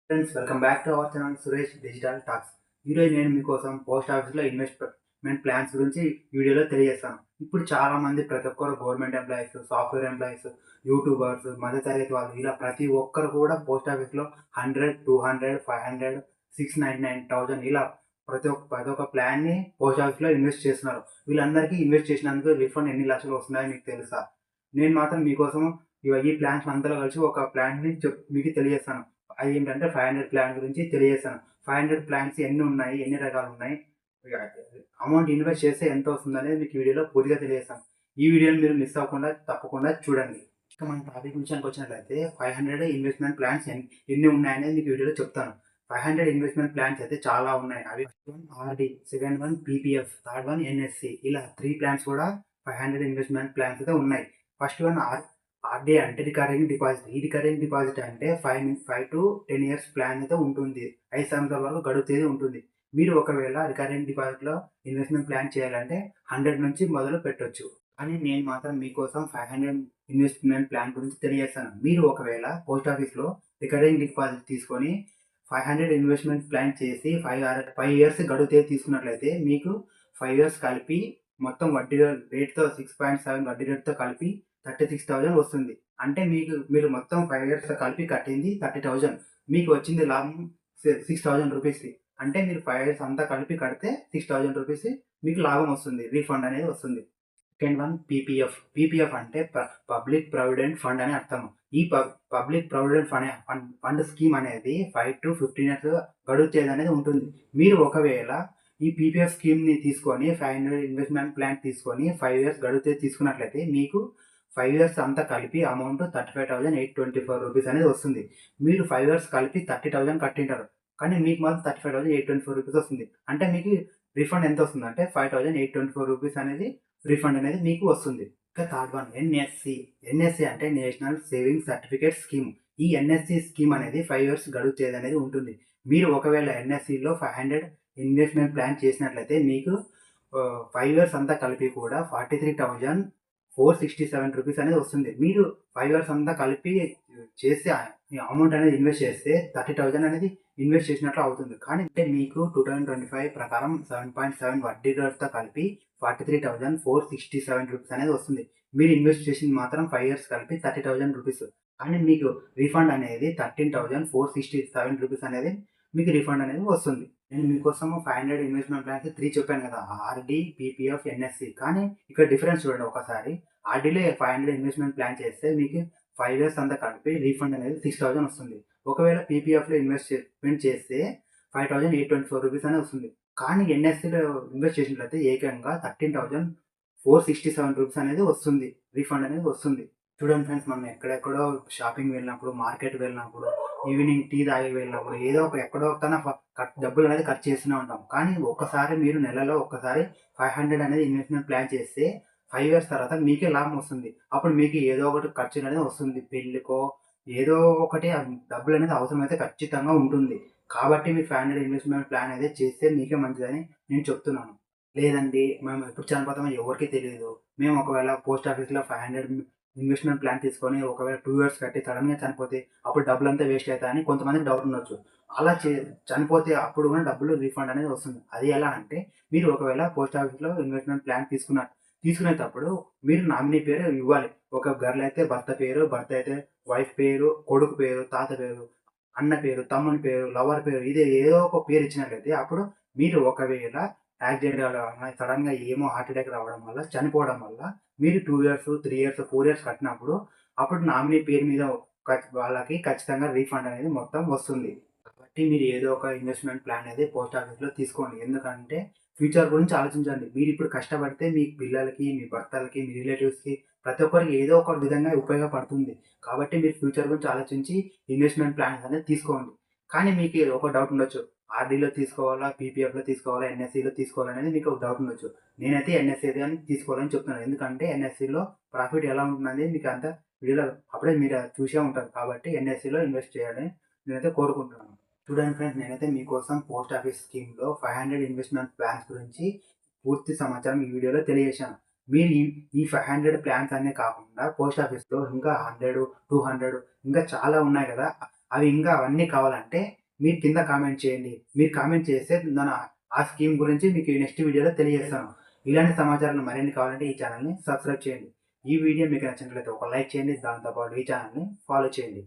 Friends, welcome back to our channel Suresh digital talks. ఈరోజు నేను మీకోసం పోస్ట్ ఆఫీస్లో ఇన్వెస్ట్మెంట్ ప్లాన్స్ గురించి వీడియోలో తెలియజేస్తాను. ఇప్పుడు చాలా మంది ప్రతి ఒక్కరు government employees, software employees, YouTubers, మధ్యతరగతి వాళ్ళు ఇలా ప్రతి ఒక్కరు కూడా పోస్ట్ ఆఫీస్లో 100, 200, 500, 699,000 ఇలా ప్రతి ఒక్క ప్లాన్ని పోస్ట్ ఆఫీస్లో ఇన్వెస్ట్ చేస్తున్నారు. వీళ్ళందరికీ ఇన్వెస్ట్ చేసినందుకు రిఫండ్ ఎన్ని లక్షలు వస్తున్నాయో మీకు తెలుసా? నేను మాత్రం మీకోసం ఈ ప్లాన్స్ అంతలో కలిసి ఒక ప్లాన్ని మీకు తెలియజేస్తాను. అదేంటంటే 500 ప్లాన్ గురించి తెలియజేశాను. 500 ప్లాన్స్ ఎన్ని ఉన్నాయి, ఎన్ని రకాలు ఉన్నాయి, అమౌంట్ ఇన్వెస్ట్ చేస్తే ఎంత వస్తుందనేది మీకు ఈ వీడియోలో పూర్తిగా తెలియజేస్తాను. ఈ వీడియోని మీరు మిస్ అవ్వకుండా తప్పకుండా చూడండి. ఇక మన టాపిక్ విషయానికి వచ్చినట్లయితే 500 ఇన్వెస్ట్మెంట్ ప్లాన్స్ ఎన్ని ఉన్నాయనేది మీకు వీడియోలో చెప్తాను. 500 ఇన్వెస్ట్మెంట్ ప్లాన్స్ అయితే చాలా ఉన్నాయి. అవి first one RD, second one PPF, third one NSC, ఇలా 3 ప్లాన్స్ కూడా 500 ఇన్వెస్ట్మెంట్ ప్లాన్స్ అయితే ఉన్నాయి. ఫస్ట్ వన్ ఆర్‌డి అంటే రికరింగ్ డిపాజిట్. ఈ రికరింగ్ డిపాజిట్ అంటే 5 to 10 ఇయర్స్ ప్లాన్ అయితే ఉంటుంది. 5 సంవత్సరాల వరకు గడువు తేదీ ఉంటుంది. మీరు ఒకవేళ రికరింగ్ డిపాజిట్‌లో ఇన్వెస్ట్మెంట్ ప్లాన్ చేయాలంటే 100 నుంచి మొదలు పెట్టొచ్చు. కానీ నేను మాత్రం మీకోసం 500 ఇన్వెస్ట్మెంట్ ప్లాన్ గురించి తెలియజేస్తాను. మీరు ఒకవేళ పోస్ట్ ఆఫీస్‌లో రికరింగ్ డిపాజిట్ తీసుకొని 500 ఇన్వెస్ట్మెంట్ ప్లాన్ చేసి 5 ఇయర్స్ గడువు తేదీ తీసుకున్నట్లయితే మీకు 5 ఇయర్స్ కలిపి మొత్తం వడ్డీ రేట్‌తో 6.7 వడ్డీ రేట్‌తో కలిపి 36,000 వస్తుంది. అంటే మీరు మొత్తం 5 ఇయర్స్ కలిపి కట్టింది 30,000. మీకు వచ్చింది లాభం 6,000 రూపీస్. అంటే మీరు 5 ఇయర్స్ అంతా కలిపి కడితే 6,000 రూపీస్ మీకు లాభం వస్తుంది. రీఫండ్ అనేది వస్తుంది. Second one PPF. పీపీఎఫ్ అంటే పబ్లిక్ ప్రావిడెంట్ ఫండ్ అని అర్థం. ఈ పబ్లిక్ ప్రావిడెంట్ ఫండ్ స్కీమ్ అనేది 5 to 15 ఇయర్స్ గడువు తేదీ అనేది ఉంటుంది. మీరు ఒకవేళ ఈ పీపీఎఫ్ స్కీమ్‌ని తీసుకొని 500 ఇన్వెస్ట్మెంట్ ప్లాన్ తీసుకొని 5 ఇయర్స్ గడువు తేదీ తీసుకున్నట్లయితే మీకు 5 ఇయర్స్ అంతా కలిపి అమౌంట్ 35,824 రూపీస్ అనేది వస్తుంది. మీరు 5 ఇయర్స్ కలిపి 30,000 కట్టింటారు. కానీ మీకు మాత్రం 35,824 రూపీస్ వస్తుంది. అంటే మీకు రీఫండ్ ఎంత వస్తుందంటే 5,824 రూపీస్ అనేది రీఫండ్ అనేది మీకు వస్తుంది. ఇక థర్డ్ వన్ ఎన్ఎస్సి. ఎన్ఎస్సి అంటే నేషనల్ సేవింగ్ సర్టిఫికేట్ స్కీమ్. ఈ ఎన్ఎస్సి స్కీమ్ అనేది 5 ఇయర్స్ గడువు తేదీ అనేది ఉంటుంది. మీరు ఒకవేళ ఎన్ఎస్సిలో 500 ఇన్వెస్ట్మెంట్ ప్లాన్ చేసినట్లయితే మీకు 5 ఇయర్స్ అంతా కలిపి కూడా 43,467 రూపీస్ అనేది వస్తుంది. మీరు 5 ఇయర్స్ అంతా కలిపి చేసి అమౌంట్ అనేది ఇన్వెస్ట్ చేస్తే 30,000 అనేది ఇన్వెస్ట్ చేసినట్లు అవుతుంది. కానీ అంటే మీకు 2025 ప్రకారం 7.7 వడ్డీ రేట్‌తో కలిపి 43,467 రూపీస్ అనేది వస్తుంది. మీరు ఇన్వెస్ట్ చేసింది మాత్రం 5 ఇయర్స్ కలిపి 30,000 రూపీస్. కానీ మీకు రీఫండ్ అనేది 13,467 రూపీస్ అనేది మీకు రీఫండ్ అనేది వస్తుంది. నేను మీకోసం 500 ఇన్వెస్ట్మెంట్ ప్లాన్స్ 3 చెప్పాను కదా! RD, PPF, NSC. కానీ ఇక్కడ డిఫరెన్స్ చూడండి ఒకసారి. ఆర్‌డిలో 500 ఇన్వెస్ట్మెంట్ ప్లాన్ చేస్తే మీకు 5 ఇయర్స్ అంతా కలిపి రీఫండ్ అనేది 6,000 వస్తుంది. ఒకవేళ పీపీఎఫ్‌లో ఇన్వెస్ట్‌మెంట్ చేస్తే 5,824 రూపీస్ అనేది వస్తుంది. కానీ ఎన్ఎస్సిలో ఇన్వెస్ట్ చేసినట్లయితే ఏకంగా 13,467 రూపీస్ అనేది వస్తుంది. రీఫండ్ అనేది వస్తుంది. చూడండి ఫ్రెండ్స్, మనం ఎక్కడెక్కడో షాపింగ్ వెళ్ళినప్పుడు, మార్కెట్ వెళ్ళినప్పుడు, ఈవినింగ్ టీ తాగి వెళ్ళినప్పుడు ఏదో ఒక ఎక్కడో ఒక్కన డబ్బులు అనేది ఖర్చు చేస్తూనే ఉంటాం. కానీ ఒక్కసారి మీరు నెలలో ఒక్కసారి 500 అనేది ఇన్వెస్ట్మెంట్ ప్లాన్ చేస్తే 5 ఇయర్స్ తర్వాత మీకే లాభం వస్తుంది. అప్పుడు మీకు ఏదో ఒకటి ఖర్చు అనేది వస్తుంది. పెళ్ళికో ఏదో ఒకటి డబ్బులు అనేది అవసరమైతే ఖచ్చితంగా ఉంటుంది. కాబట్టి మీ 500 ఇన్వెస్ట్మెంట్ ప్లాన్ అనేది చేస్తే మీకే మంచిదని నేను చెప్తున్నాను. లేదండి మేము ఎప్పుడు చనిపోతామో ఎవరికీ తెలీదు. మేము ఒకవేళ పోస్ట్ ఆఫీస్‌లో 500 ఇన్వెస్ట్మెంట్ ప్లాన్ తీసుకొని ఒకవేళ 2 ఇయర్స్ కట్టి సడెన్‌గా చనిపోతే అప్పుడు డబ్బులంతా వేస్ట్ అయితాయని కొంతమందికి డౌట్ ఉండొచ్చు. అలా చనిపోతే అప్పుడు కూడా డబ్బులు రీఫండ్ అనేది వస్తుంది. అది ఎలా అంటే మీరు ఒకవేళ పోస్ట్ ఆఫీస్‌లో ఇన్వెస్ట్మెంట్ ప్లాన్ తీసుకునేటప్పుడు మీరు నామినీ పేరు ఇవ్వాలి. ఒక గర్ల్ అయితే భర్త పేరు, భర్త అయితే వైఫ్ పేరు, కొడుకు పేరు, తాత పేరు, అన్న పేరు, తమ్ముని పేరు, లవర్ పేరు, ఇది ఏదో ఒక పేరు ఇచ్చినట్లయితే అప్పుడు మీరు ఒకవేళ యాక్సిడెంట్ అవ్వడం వల్ల, సడెన్‌గా ఏమో హార్ట్ అటాక్ రావడం వల్ల, చనిపోవడం వల్ల మీరు 2 ఇయర్స్, 3 ఇయర్స్, 4 ఇయర్స్ కట్టినప్పుడు అప్పుడు నామినీ పేరు మీద వాళ్ళకి ఖచ్చితంగా రీఫండ్ అనేది మొత్తం వస్తుంది. కాబట్టి మీరు ఏదో ఒక ఇన్వెస్ట్మెంట్ ప్లాన్ అనేది పోస్ట్ ఆఫీస్‌లో తీసుకోండి. ఎందుకంటే ఫ్యూచర్ గురించి ఆలోచించండి. మీరిప్పుడు కష్టపడితే మీ పిల్లలకి, మీ భర్తలకి, మీ రిలేటివ్స్‌కి ప్రతి ఒక్కరికి ఏదో ఒక విధంగా ఉపయోగపడుతుంది. కాబట్టి మీరు ఫ్యూచర్ గురించి ఆలోచించి ఇన్వెస్ట్మెంట్ ప్లాన్స్ అనేది తీసుకోండి. కానీ మీకు ఒక డౌట్ ఉండొచ్చు. ఆర్‌డీలో తీసుకోవాలా? పీపీఎఫ్‌లో తీసుకోవాలా? ఎన్ఎస్‌సిలో తీసుకోవాలా? అనేది మీకు ఒక డౌట్ ఉండొచ్చు. నేనైతే ఎన్ఎస్‌సిలోనే తీసుకోవాలని చెప్తున్నాను. ఎందుకంటే ఎన్ఎస్‌సిలో ప్రాఫిట్ ఎలా ఉంటుందనేది మీకు అంతా వీడియోలో అప్పుడే మీరు చూసే ఉంటారు. కాబట్టి ఎన్ఎస్‌సిలో ఇన్వెస్ట్ చేయాలని నేనైతే కోరుకుంటున్నాను. చూడండి ఫ్రెండ్స్, నేనైతే మీకోసం పోస్ట్ ఆఫీస్ స్కీమ్‌లో 500 ఇన్వెస్ట్మెంట్ ప్లాన్స్ గురించి పూర్తి సమాచారం ఈ వీడియోలో తెలియజేశాను. మీరు ఈ 500 ప్లాన్స్ అనే కాకుండా పోస్ట్ ఆఫీస్‌లో ఇంకా 100, 200 ఇంకా చాలా ఉన్నాయి కదా! అవి ఇంకా అవన్నీ కావాలంటే మీరు కింద కామెంట్ చేయండి. మీరు కామెంట్ చేస్తే నేను ఆ స్కీమ్ గురించి మీకు నెక్స్ట్ వీడియోలో తెలియజేస్తాను. ఇలాంటి సమాచారాలు మరిన్ని కావాలంటే ఈ ఛానల్‌ని సబ్స్క్రైబ్ చేయండి. ఈ వీడియో మీకు నచ్చినట్లయితే ఒక లైక్ చేయండి. దాంతో పాటు ఈ ఛానల్‌ని ఫాలో చేయండి.